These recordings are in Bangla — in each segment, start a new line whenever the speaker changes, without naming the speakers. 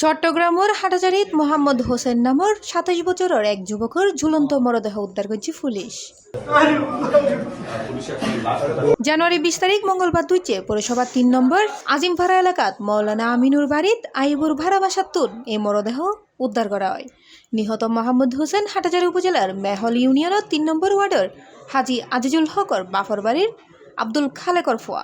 চট্টগ্রামের হাটাজারিত মোহাম্মদ হোসেন নামের ২৭ বছরের এক যুবকের ঝুলন্ত মরদেহ উদ্ধার করেছে পুলিশ। জানুয়ারি ২০ তারিখ মঙ্গলবার দুইচে পৌরসভা ৩ নম্বর আজিমপাড়া এলাকাত মৌলানা আমিনুর বাড়িত আইবুর ভাড়া বাসাতুন এই মরদেহ উদ্ধার করা হয়। নিহত মোহাম্মদ হোসেন হাটাজারি উপজেলার মেহল ইউনিয়নের ৩ নম্বর ওয়ার্ডের হাজি আজিজুল হকর বাফর বাড়ির আব্দুল খালেকর ফোয়া।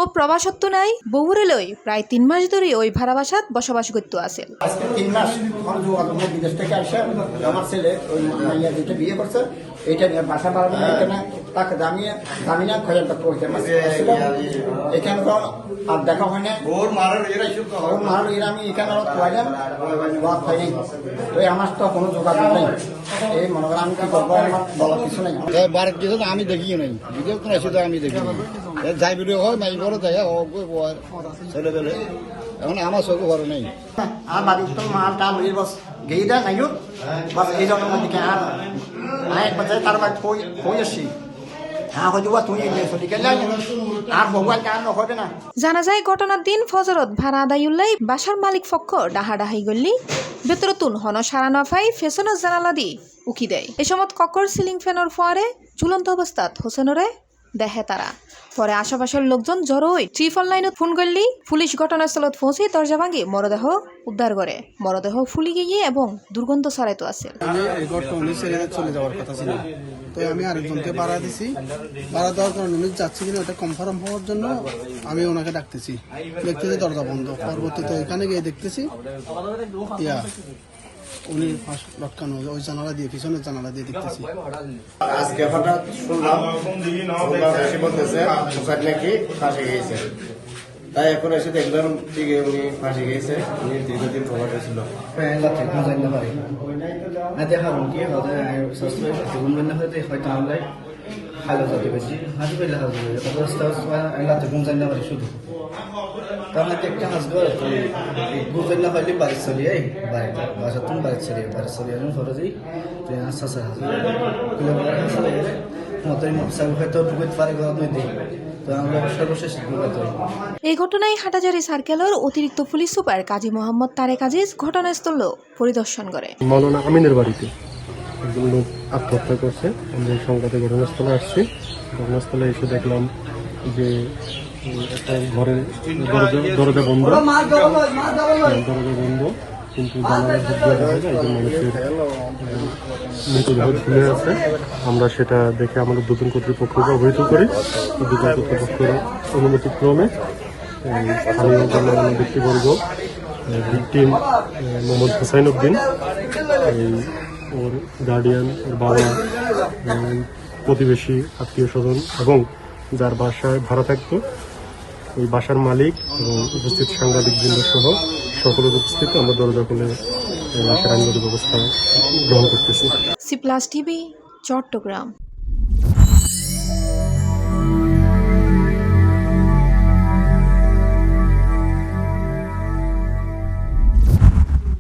ও প্রবাসত্ব নাই বহুরে লই প্রায় ৩ মাস ধরে ওই ভাড়া বাসাত বসবাস করতে আছে।
৩ মাস বিদেশ থেকে আসে আমার ছেলে ওই মাইয়া যেটা বিয়ে করছে এটা নিয়ে বাসা বাড়ানো এখানে তাকে দামিনা খোঁজার তক করছে এখানে তো আর দেখা হয় না। ওর মারার এরা আমি এখানে খোয়াইলাম বাদ পাইনি তো আমার তো কোনো যোগাযোগ নেই। এই মনে করেন আমি কি করবো আমার বলার কিছু নেই। বারের কিছু আমি দেখিও নাই ভিডিও করে শুধু আমি দেখি যাই ভিডিও হয় মাই বড় যায় ছেলে পেলে এখন আমার চোখে বড় নেই। আর বাড়ি তো মাল টাল হয়ে বস গেইদা নাই বস এই জন্য দিকে আর এক বাচ্চা তার বাড়ি কই আসি
জানা যায় ঘটনার দিন ফজরত ভাড়া আদায় উল্লাই বাসার মালিক পক্ষ ডাহাডাহাই গল্লি ভেতরতুন হন সারা নফাই ফেশনের জানালা দি উকি দেয়। এ সময় কক্কর সিলিং ফ্যানের ফোয়ারে ঝুলন্ত অবস্থাত হোসেনরে দেখে তারা। পরে আশেপাশের লোকজন জড়ো হয়ে 3 লাইনত ফোন করলি পুলিশ ঘটনাস্থলত পৌঁছে দরজা ভাঙি মরদেহ উদ্ধার করে। মরদেহ ফুলি গিয়ে এবং দুর্গন্ধ ছড়াইতো আছে।
চলে যাওয়ার কথা ছিল তো আমি আরেকজনকে ভাড়া দিছি। ভাড়া দেওয়ার কারণে উনি যাচ্ছে কিনা ওটা কনফার্ম হওয়ার জন্য আমি ওনাকে ডাকতেছি। দেখতেছি দরজা বন্ধ। পরবর্তীতে এখানে গিয়ে দেখতেছি উনি লটকানো ওই জানালা দিয়ে পিছনের জানালা দিয়ে দেখতেছি।
আজকে হঠাৎ শুনলাম নাকি ফাঁসে গিয়েছে, তাই এখন এসে দেখলাম ঠিক উনি ফাঁসে গিয়েছে। উনি দীর্ঘদিন প্রভাব ছিল
ভালো যাতে বেশি হাজি পেলে হাজি শুধু তাহলে একটা হাসবে বুঝলেন না হইলে বাড়ি চলিয়ে বাড়িটা বাসা তুমি বাড়ি চলিয়ে ধরে যাই তুই আস্তে আস্তে হাসবে মতোই হয়তো ঢুকতে পারে দিই।
এই ঘটনায় হাটাজারি সার্কেলের অতিরিক্ত পুলিশ সুপার কাজী মোহাম্মদ তারেক আজিজ ঘটনাস্থল পরিদর্শন করে।
মৌলানা আমিনের বাড়িতে একজন লোক আত্মহত্যা করছে। আমরা এই সংবাদে ঘটনাস্থলে আসছি। ঘটনাস্থলে এসে দেখলাম যে একটা ঘরের দরজা বন্ধ, কিন্তু জানালার দিক দিয়ে দেখা যায় একজন মানুষের মৃতদেহ ঝুলে আছে। আমরা সেটা দেখে আমাদের দুজন কর্তৃপক্ষকে অবহিত করি। দুজন কর্তৃপক্ষের অনুমতিক্রমে স্থানীয় গণ্যমান্য ব্যক্তিবর্গ ভিকটিম মোহাম্মদ হুসাইন উদ্দিন, ওর গার্ডিয়ান, ওর বাবা, প্রতিবেশী, আত্মীয় স্বজন এবং যার বাসায় ভাড়া থাকতো ওই বাসার মালিক এবং উপস্থিত সাংবাদিকবৃন্দ সহ সকলের উপস্থিতি আমরা দরজা খুলে লাশের আইনগত ব্যবস্থা গ্রহণ করতেছি।
সি+ টিভি, চট্টগ্রাম।